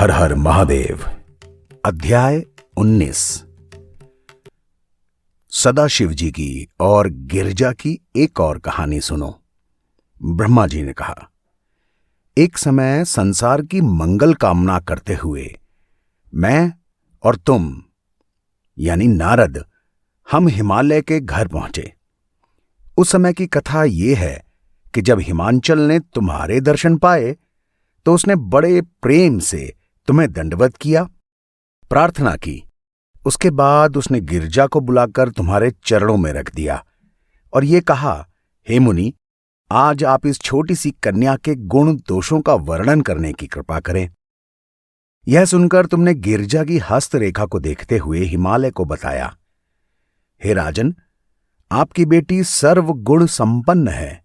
हर हर महादेव। अध्याय 19। सदाशिव जी की और गिरजा की एक और कहानी सुनो। ब्रह्मा जी ने कहा, एक समय संसार की मंगल कामना करते हुए मैं और तुम यानी नारद हम हिमालय के घर पहुंचे। उस समय की कथा यह है कि जब हिमांचल ने तुम्हारे दर्शन पाए तो उसने बड़े प्रेम से तुम्हें दंडवत किया, प्रार्थना की। उसके बाद उसने गिरजा को बुलाकर तुम्हारे चरणों में रख दिया और ये कहा, हे मुनि, आज आप इस छोटी सी कन्या के गुण दोषों का वर्णन करने की कृपा करें। यह सुनकर तुमने गिरजा की हस्तरेखा को देखते हुए हिमालय को बताया, हे राजन, आपकी बेटी सर्व गुण संपन्न है।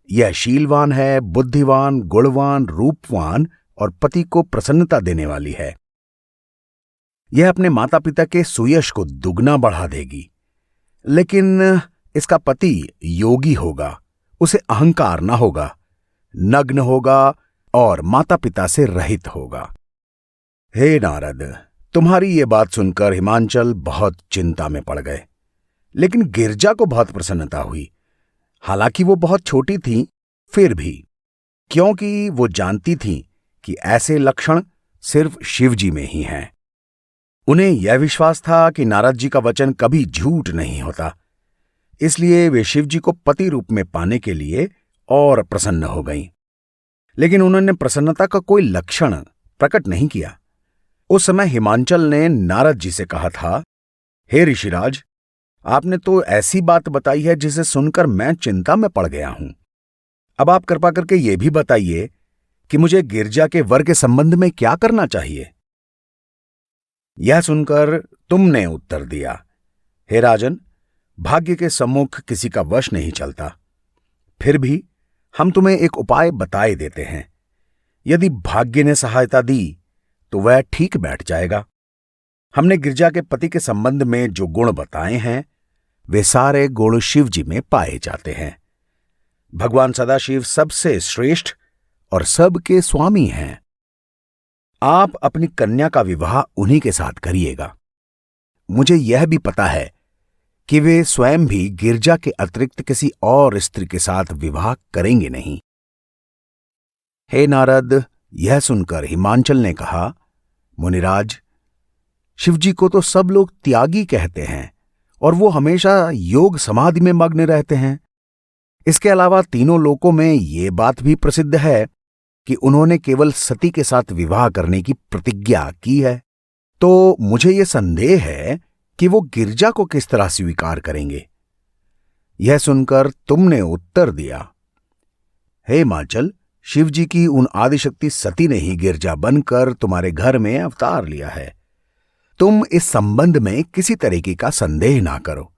यह शीलवान है, बुद्धिवान, गुणवान, रूपवान और पति को प्रसन्नता देने वाली है। यह अपने माता पिता के सुयश को दुगना बढ़ा देगी, लेकिन इसका पति योगी होगा, उसे अहंकार न होगा, नग्न होगा और माता पिता से रहित होगा। हे नारद, तुम्हारी ये बात सुनकर हिमांचल बहुत चिंता में पड़ गए, लेकिन गिरजा को बहुत प्रसन्नता हुई। हालांकि वो बहुत छोटी थी, फिर भी, क्योंकि वो जानती थीं कि ऐसे लक्षण सिर्फ शिव जी में ही हैं। उन्हें यह विश्वास था कि नारद जी का वचन कभी झूठ नहीं होता, इसलिए वे शिव जी को पति रूप में पाने के लिए और प्रसन्न हो गईं। लेकिन उन्होंने प्रसन्नता का कोई लक्षण प्रकट नहीं किया। उस समय हिमांचल ने नारद जी से कहा था, हे ऋषिराज, आपने तो ऐसी बात बताई है जिसे सुनकर मैं चिंता में पड़ गया हूं। अब आप कृपा करके यह भी बताइए कि मुझे गिरजा के वर के संबंध में क्या करना चाहिए। यह सुनकर तुमने उत्तर दिया, हे राजन, भाग्य के सम्मुख किसी का वश नहीं चलता। फिर भी हम तुम्हें एक उपाय बताए देते हैं। यदि भाग्य ने सहायता दी तो वह ठीक बैठ जाएगा। हमने गिरजा के पति के संबंध में जो गुण बताए हैं वे सारे गुण शिव जी में पाए जाते हैं। भगवान सदाशिव सबसे श्रेष्ठ और सबके स्वामी हैं। आप अपनी कन्या का विवाह उन्हीं के साथ करिएगा। मुझे यह भी पता है कि वे स्वयं भी गिरजा के अतिरिक्त किसी और स्त्री के साथ विवाह करेंगे नहीं। हे नारद, यह सुनकर हिमांचल ने कहा, मुनिराज, शिवजी को तो सब लोग त्यागी कहते हैं और वो हमेशा योग समाधि में मग्न रहते हैं। इसके अलावा तीनों लोकों में ये बात भी प्रसिद्ध है कि उन्होंने केवल सती के साथ विवाह करने की प्रतिज्ञा की है। तो मुझे ये संदेह है कि वो गिरजा को किस तरह स्वीकार करेंगे। यह सुनकर तुमने उत्तर दिया, हे हिमाचल, शिवजी की उन आदिशक्ति सती ने ही गिरजा बनकर तुम्हारे घर में अवतार लिया है। तुम इस संबंध में किसी तरीके का संदेह ना करो।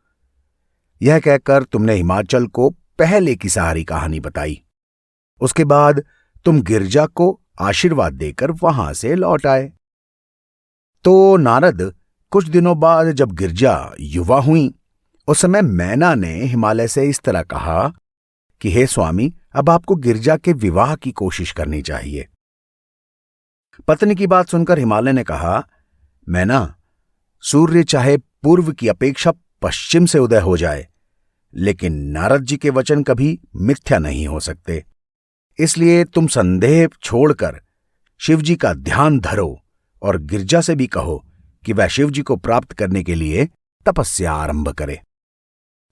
यह कहकर तुमने हिमाचल को पहले की सारी कहानी बताई। उसके बाद तुम गिरजा को आशीर्वाद देकर वहां से लौट आए। तो नारद, कुछ दिनों बाद जब गिरजा युवा हुई, उस समय मैना ने हिमालय से इस तरह कहा कि हे स्वामी, अब आपको गिरजा के विवाह की कोशिश करनी चाहिए। पत्नी की बात सुनकर हिमालय ने कहा, मैना, सूर्य चाहे पूर्व की अपेक्षा पश्चिम से उदय हो जाए, लेकिन नारद जी के वचन कभी मिथ्या नहीं हो सकते। इसलिए तुम संदेह छोड़कर शिवजी का ध्यान धरो और गिरजा से भी कहो कि वह शिवजी को प्राप्त करने के लिए तपस्या आरंभ करे,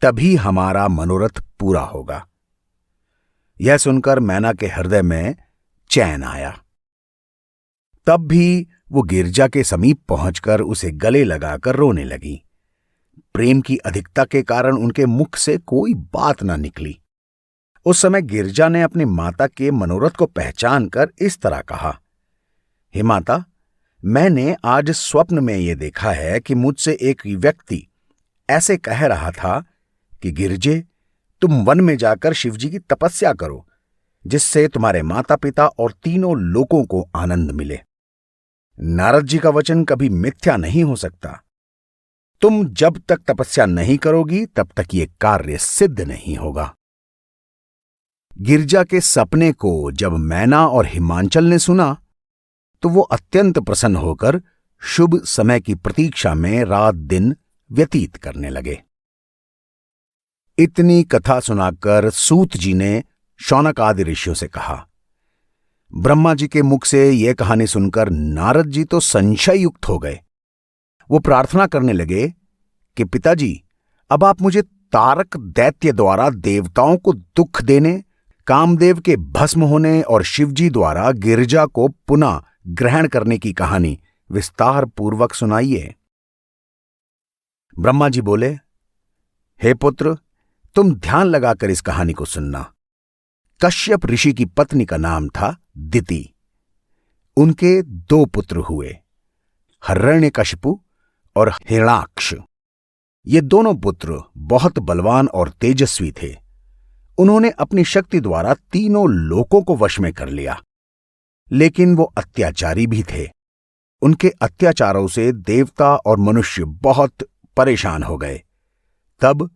तभी हमारा मनोरथ पूरा होगा। यह सुनकर मैना के हृदय में चैन आया। तब भी वो गिरजा के समीप पहुंचकर उसे गले लगाकर रोने लगी। प्रेम की अधिकता के कारण उनके मुख से कोई बात न निकली। उस समय गिरजा ने अपनी माता के मनोरथ को पहचानकर इस तरह कहा, हे माता, मैंने आज स्वप्न में यह देखा है कि मुझसे एक व्यक्ति ऐसे कह रहा था कि गिरजे, तुम वन में जाकर शिवजी की तपस्या करो, जिससे तुम्हारे माता पिता और तीनों लोगों को आनंद मिले। नारद जी का वचन कभी मिथ्या नहीं हो सकता। तुम जब तक तपस्या नहीं करोगी तब तक यह कार्य सिद्ध नहीं होगा। गिरजा के सपने को जब मैना और हिमांचल ने सुना तो वो अत्यंत प्रसन्न होकर शुभ समय की प्रतीक्षा में रात दिन व्यतीत करने लगे। इतनी कथा सुनाकर सूत जी ने शौनक आदि ऋषियों से कहा। ब्रह्मा जी के मुख से यह कहानी सुनकर नारद जी तो संशय युक्त हो गए। वो प्रार्थना करने लगे कि पिताजी, अब आप मुझे तारक दैत्य द्वारा देवताओं को दुख देने, कामदेव के भस्म होने और शिवजी द्वारा गिरजा को पुनः ग्रहण करने की कहानी विस्तार पूर्वक सुनाइए। ब्रह्मा जी बोले, हे पुत्र, तुम ध्यान लगाकर इस कहानी को सुनना। कश्यप ऋषि की पत्नी का नाम था दिति। उनके 2 पुत्र हुए, हिरण्यकशिपु और हिरण्याक्ष। ये दोनों पुत्र बहुत बलवान और तेजस्वी थे। उन्होंने अपनी शक्ति द्वारा तीनों लोकों को वश में कर लिया, लेकिन वो अत्याचारी भी थे। उनके अत्याचारों से देवता और मनुष्य बहुत परेशान हो गए। तब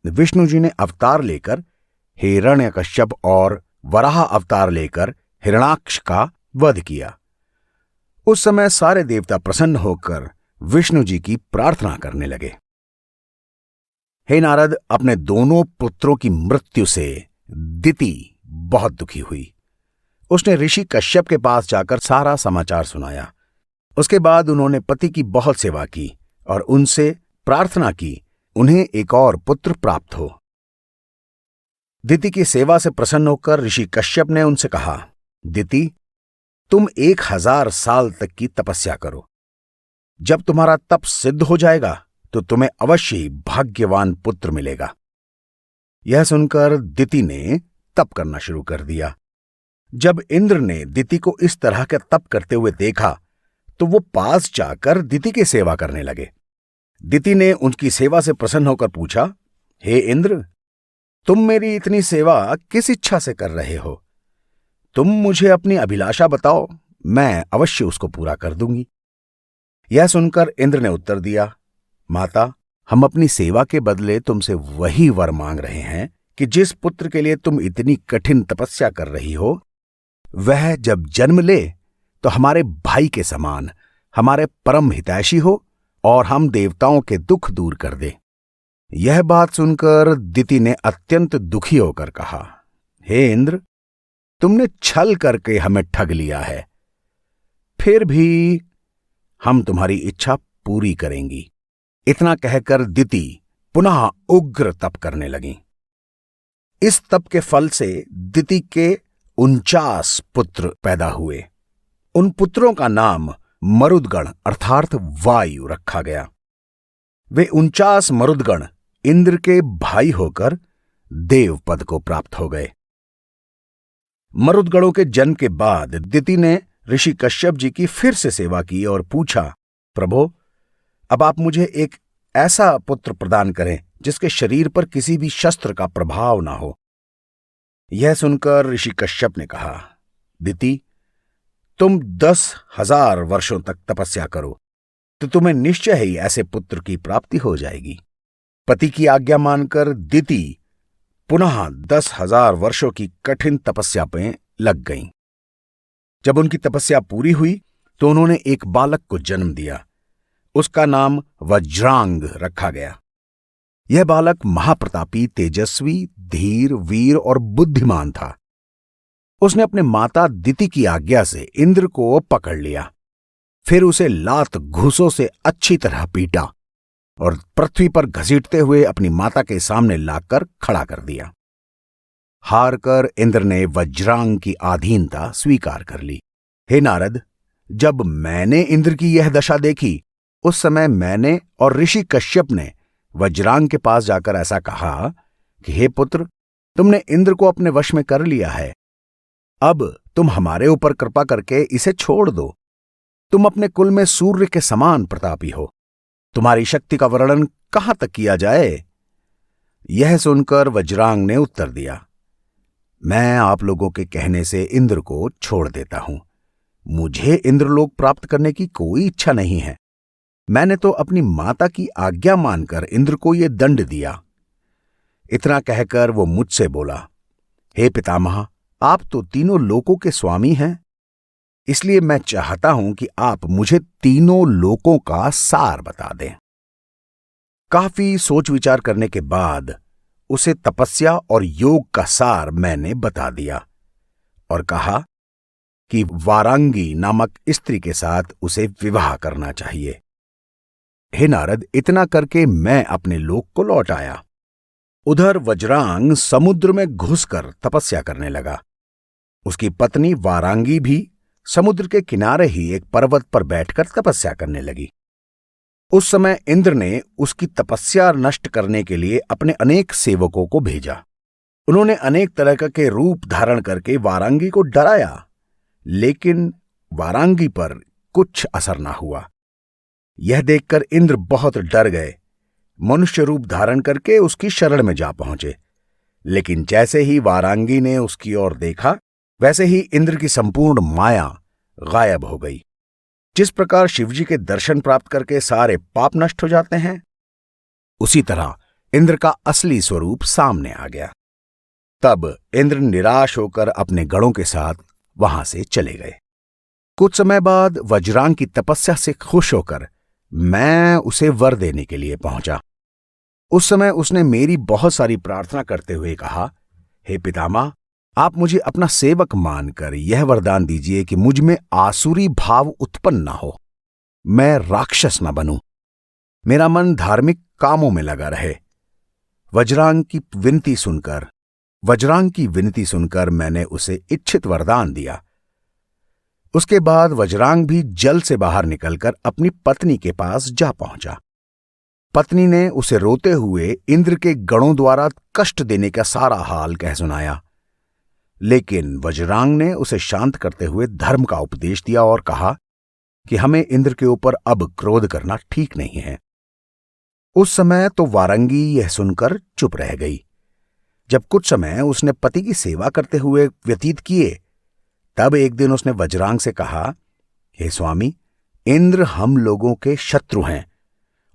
विष्णु जी ने अवतार लेकर हिरण्यकश्यप और वराह अवतार लेकर हिरण्याक्ष का वध किया। उस समय सारे देवता प्रसन्न होकर विष्णु जी की प्रार्थना करने लगे। हे नारद, अपने दोनों पुत्रों की मृत्यु से दिति बहुत दुखी हुई। उसने ऋषि कश्यप के पास जाकर सारा समाचार सुनाया। उसके बाद उन्होंने पति की बहुत सेवा की और उनसे प्रार्थना की उन्हें एक और पुत्र प्राप्त हो। दिति की सेवा से प्रसन्न होकर ऋषि कश्यप ने उनसे कहा, दिति, तुम 1000 साल तक की तपस्या करो। जब तुम्हारा तप सिद्ध हो जाएगा तो तुम्हें अवश्य ही भाग्यवान पुत्र मिलेगा। यह सुनकर दिति ने तप करना शुरू कर दिया। जब इंद्र ने दिति को इस तरह का तप करते हुए देखा तो वो पास जाकर दिति की सेवा करने लगे। दिति ने उनकी सेवा से प्रसन्न होकर पूछा, हे इंद्र, तुम मेरी इतनी सेवा किस इच्छा से कर रहे हो? तुम मुझे अपनी अभिलाषा बताओ, मैं अवश्य उसको पूरा कर दूंगी। यह सुनकर इंद्र ने उत्तर दिया, माता, हम अपनी सेवा के बदले तुमसे वही वर मांग रहे हैं कि जिस पुत्र के लिए तुम इतनी कठिन तपस्या कर रही हो, वह जब जन्म ले तो हमारे भाई के समान हमारे परम हितैषी हो और हम देवताओं के दुख दूर कर दे। यह बात सुनकर दिति ने अत्यंत दुखी होकर कहा, हे इंद्र, तुमने छल करके हमें ठग लिया है। फिर भी हम तुम्हारी इच्छा पूरी करेंगी। इतना कहकर दिति पुनः उग्र तप करने लगी। इस तप के फल से दिति के 49 पुत्र पैदा हुए। उन पुत्रों का नाम मरुदगण अर्थात वायु रखा गया। वे 49 मरुदगण इंद्र के भाई होकर देव पद को प्राप्त हो गए। मरुदगणों के जन्म के बाद दिति ने ऋषि कश्यप जी की फिर से सेवा की और पूछा, प्रभो, अब आप मुझे एक ऐसा पुत्र प्रदान करें जिसके शरीर पर किसी भी शस्त्र का प्रभाव ना हो। यह सुनकर ऋषि कश्यप ने कहा, दिति, तुम 10,000 वर्षों तक तपस्या करो तो तुम्हें निश्चय ही ऐसे पुत्र की प्राप्ति हो जाएगी। पति की आज्ञा मानकर दिति पुनः 10,000 वर्षों की कठिन तपस्या में लग गईं। जब उनकी तपस्या पूरी हुई तो उन्होंने एक बालक को जन्म दिया। उसका नाम वज्रांग रखा गया। यह बालक महाप्रतापी, तेजस्वी, धीर, वीर और बुद्धिमान था। उसने अपने माता दिति की आज्ञा से इंद्र को पकड़ लिया, फिर उसे लात घूंसों से अच्छी तरह पीटा और पृथ्वी पर घसीटते हुए अपनी माता के सामने लाकर खड़ा कर दिया। हारकर इंद्र ने वज्रांग की अधीनता स्वीकार कर ली। हे नारद, जब मैंने इंद्र की यह दशा देखी उस समय मैंने और ऋषि कश्यप ने वज्रांग के पास जाकर ऐसा कहा कि हे पुत्र, तुमने इंद्र को अपने वश में कर लिया है। अब तुम हमारे ऊपर कृपा करके इसे छोड़ दो। तुम अपने कुल में सूर्य के समान प्रतापी हो। तुम्हारी शक्ति का वर्णन कहां तक किया जाए? यह सुनकर वज्रांग ने उत्तर दिया, मैं आप लोगों के कहने से इंद्र को छोड़ देता हूं। मुझे इंद्रलोक प्राप्त करने की कोई इच्छा नहीं है। मैंने तो अपनी माता की आज्ञा मानकर इंद्र को यह दंड दिया। इतना कहकर वो मुझसे बोला, हे पितामह, आप तो तीनों लोकों के स्वामी हैं। इसलिए मैं चाहता हूं कि आप मुझे तीनों लोकों का सार बता दें। काफी सोच विचार करने के बाद उसे तपस्या और योग का सार मैंने बता दिया और कहा कि वारांगी नामक स्त्री के साथ उसे विवाह करना चाहिए। हे नारद, इतना करके मैं अपने लोक को लौट आया। उधर वज्रांग समुद्र में घुसकर तपस्या करने लगा। उसकी पत्नी वारांगी भी समुद्र के किनारे ही एक पर्वत पर बैठकर तपस्या करने लगी। उस समय इंद्र ने उसकी तपस्या नष्ट करने के लिए अपने अनेक सेवकों को भेजा। उन्होंने अनेक तरह के रूप धारण करके वारांगी को डराया, लेकिन वारांगी पर कुछ असर न हुआ। यह देखकर इंद्र बहुत डर गए, मनुष्य रूप धारण करके उसकी शरण में जा पहुंचे। लेकिन जैसे ही वारांगी ने उसकी ओर देखा, वैसे ही इंद्र की संपूर्ण माया गायब हो गई। जिस प्रकार शिवजी के दर्शन प्राप्त करके सारे पाप नष्ट हो जाते हैं, उसी तरह इंद्र का असली स्वरूप सामने आ गया। तब इंद्र निराश होकर अपने गणों के साथ वहां से चले गए। कुछ समय बाद वज्रांग की तपस्या से खुश होकर मैं उसे वर देने के लिए पहुंचा। उस समय उसने मेरी बहुत सारी प्रार्थना करते हुए कहा, हे पितामह, आप मुझे अपना सेवक मानकर यह वरदान दीजिए कि मुझ में आसुरी भाव उत्पन्न न हो, मैं राक्षस न बनूं, मेरा मन धार्मिक कामों में लगा रहे। वज्रांग की विनती सुनकर मैंने उसे इच्छित वरदान दिया। उसके बाद वज्रांग भी जल से बाहर निकलकर अपनी पत्नी के पास जा पहुंचा। पत्नी ने उसे रोते हुए इंद्र के गणों द्वारा कष्ट देने का सारा हाल कह सुनाया। लेकिन वज्रांग ने उसे शांत करते हुए धर्म का उपदेश दिया और कहा कि हमें इंद्र के ऊपर अब क्रोध करना ठीक नहीं है। उस समय तो वारंगी यह सुनकर चुप रह गई। जब कुछ समय उसने पति की सेवा करते हुए व्यतीत किए, तब एक दिन उसने वज्रांग से कहा, हे स्वामी, इंद्र हम लोगों के शत्रु हैं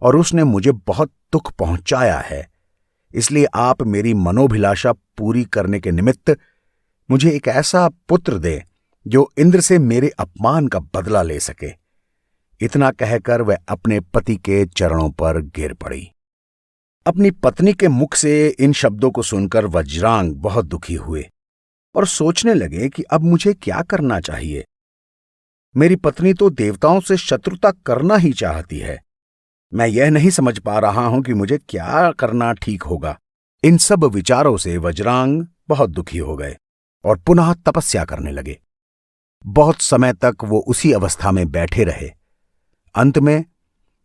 और उसने मुझे बहुत दुख पहुंचाया है। इसलिए आप मेरी मनोभिलाषा पूरी करने के निमित्त मुझे एक ऐसा पुत्र दें जो इंद्र से मेरे अपमान का बदला ले सके। इतना कहकर वह अपने पति के चरणों पर गिर पड़ी। अपनी पत्नी के मुख से इन शब्दों को सुनकर वज्रांग बहुत दुखी हुए और सोचने लगे कि अब मुझे क्या करना चाहिए। मेरी पत्नी तो देवताओं से शत्रुता करना ही चाहती है। मैं यह नहीं समझ पा रहा हूं कि मुझे क्या करना ठीक होगा। इन सब विचारों से वज्रांग बहुत दुखी हो गए और पुनः तपस्या करने लगे। बहुत समय तक वो उसी अवस्था में बैठे रहे। अंत में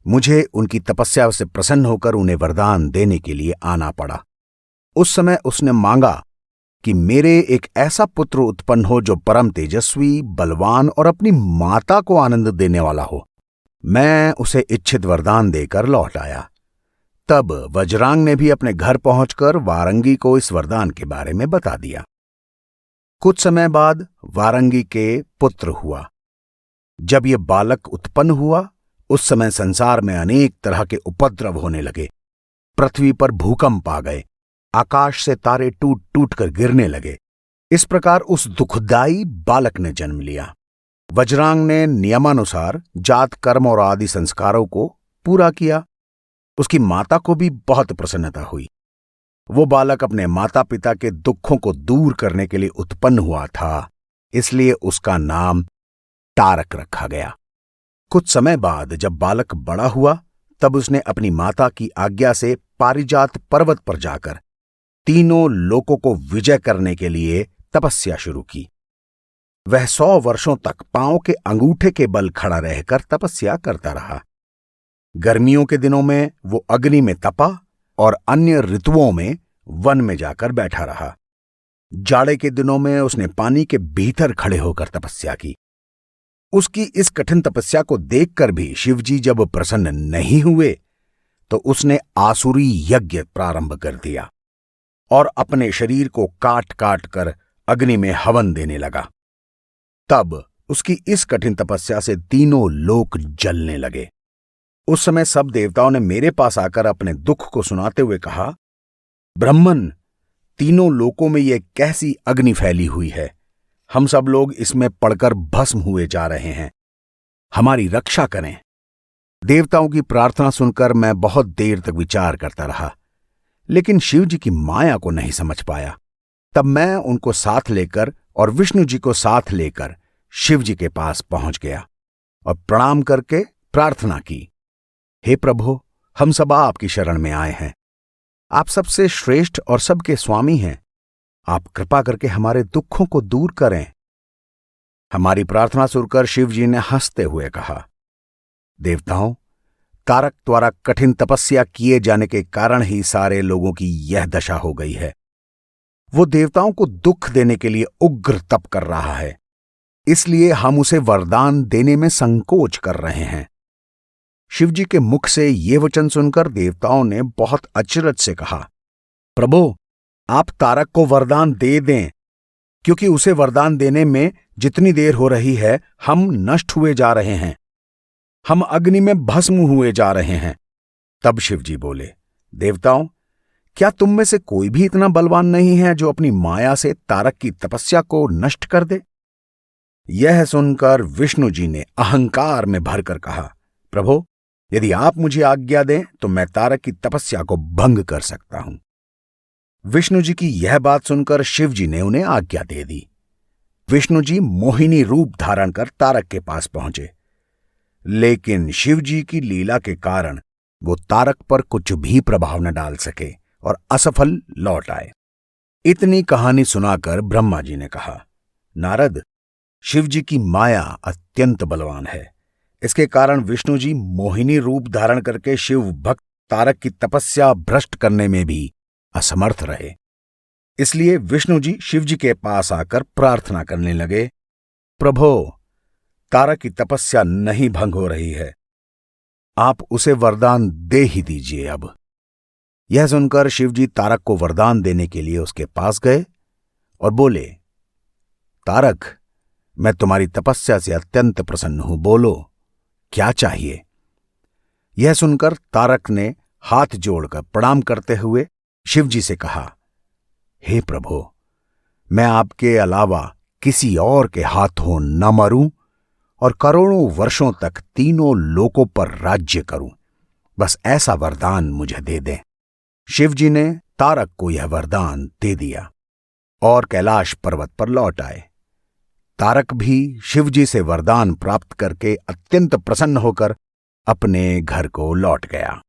मुझे उनकी तपस्या से प्रसन्न होकर उन्हें वरदान देने के लिए आना पड़ा। उस समय उसने मांगा कि मेरे एक ऐसा पुत्र उत्पन्न हो जो परम तेजस्वी, बलवान और अपनी माता को आनंद देने वाला हो। मैं उसे इच्छित वरदान देकर लौट आया। तब वज्रांग ने भी अपने घर पहुंचकर वारंगी को इस वरदान के बारे में बता दिया। कुछ समय बाद वारंगी के पुत्र हुआ। जब यह बालक उत्पन्न हुआ, उस समय संसार में अनेक तरह के उपद्रव होने लगे। पृथ्वी पर भूकंप आ गए, आकाश से तारे टूट टूट कर गिरने लगे। इस प्रकार उस दुखदाई बालक ने जन्म लिया। वज्रांग ने नियमानुसार जात कर्म और आदि संस्कारों को पूरा किया। उसकी माता को भी बहुत प्रसन्नता हुई। वो बालक अपने माता पिता के दुखों को दूर करने के लिए उत्पन्न हुआ था, इसलिए उसका नाम तारक रखा गया। कुछ समय बाद जब बालक बड़ा हुआ, तब उसने अपनी माता की आज्ञा से पारिजात पर्वत पर जाकर तीनों लोकों को विजय करने के लिए तपस्या शुरू की। वह 100 वर्षों तक पांव के अंगूठे के बल खड़ा रहकर तपस्या करता रहा। गर्मियों के दिनों में वो अग्नि में तपा और अन्य ऋतुओं में वन में जाकर बैठा रहा। जाड़े के दिनों में उसने पानी के भीतर खड़े होकर तपस्या की। उसकी इस कठिन तपस्या को देखकर भी शिवजी जब प्रसन्न नहीं हुए, तो उसने आसुरी यज्ञ प्रारंभ कर दिया और अपने शरीर को काट काट कर अग्नि में हवन देने लगा। तब उसकी इस कठिन तपस्या से तीनों लोक जलने लगे। उस समय सब देवताओं ने मेरे पास आकर अपने दुख को सुनाते हुए कहा, ब्रह्मन, तीनों लोकों में यह कैसी अग्नि फैली हुई है। हम सब लोग इसमें पड़कर भस्म हुए जा रहे हैं। हमारी रक्षा करें। देवताओं की प्रार्थना सुनकर मैं बहुत देर तक विचार करता रहा, लेकिन शिव जी की माया को नहीं समझ पाया। तब मैं उनको साथ लेकर और विष्णु जी को साथ लेकर शिव जी के पास पहुंच गया और प्रणाम करके प्रार्थना की, हे प्रभु, हम सब आपकी शरण में आए हैं। आप सबसे श्रेष्ठ और सबके स्वामी हैं। आप कृपा करके हमारे दुखों को दूर करें। हमारी प्रार्थना सुनकर शिव जी ने हंसते हुए कहा, देवताओं, तारक द्वारा कठिन तपस्या किए जाने के कारण ही सारे लोगों की यह दशा हो गई है। वो देवताओं को दुख देने के लिए उग्र तप कर रहा है, इसलिए हम उसे वरदान देने में संकोच कर रहे हैं। शिव जी के मुख से ये वचन सुनकर देवताओं ने बहुत अचरज से कहा, प्रभु, आप तारक को वरदान दे दें, क्योंकि उसे वरदान देने में जितनी देर हो रही है हम नष्ट हुए जा रहे हैं, हम अग्नि में भस्म हुए जा रहे हैं। तब शिव जी बोले, देवताओं, क्या तुम में से कोई भी इतना बलवान नहीं है जो अपनी माया से तारक की तपस्या को नष्ट कर दे? यह सुनकर विष्णु जी ने अहंकार में भरकर कहा, प्रभु, यदि आप मुझे आज्ञा दें तो मैं तारक की तपस्या को भंग कर सकता हूं। विष्णु जी की यह बात सुनकर शिव जी ने उन्हें आज्ञा दे दी। विष्णु जी मोहिनी रूप धारण कर तारक के पास पहुंचे, लेकिन शिव जी की लीला के कारण वो तारक पर कुछ भी प्रभाव न डाल सके और असफल लौट आए। इतनी कहानी सुनाकर ब्रह्मा जी ने कहा, नारद, शिव जी की माया अत्यंत बलवान है। इसके कारण विष्णु जी मोहिनी रूप धारण करके शिव भक्त तारक की तपस्या भ्रष्ट करने में भी असमर्थ रहे। इसलिए विष्णु जी शिव जी के पास आकर प्रार्थना करने लगे, प्रभो, तारक की तपस्या नहीं भंग हो रही है, आप उसे वरदान दे ही दीजिए अब। यह सुनकर शिव जी तारक को वरदान देने के लिए उसके पास गए और बोले, तारक, मैं तुम्हारी तपस्या से अत्यंत प्रसन्न हूं, बोलो क्या चाहिए? यह सुनकर तारक ने हाथ जोड़कर प्रणाम करते हुए शिव जी से कहा, हे प्रभु, मैं आपके अलावा किसी और के हाथों न मरूं और करोड़ों वर्षों तक तीनों लोकों पर राज्य करूं, बस ऐसा वरदान मुझे दे दें। शिव जी ने तारक को यह वरदान दे दिया और कैलाश पर्वत पर लौट आए। तारक भी शिव जी से वरदान प्राप्त करके अत्यंत प्रसन्न होकर अपने घर को लौट गया।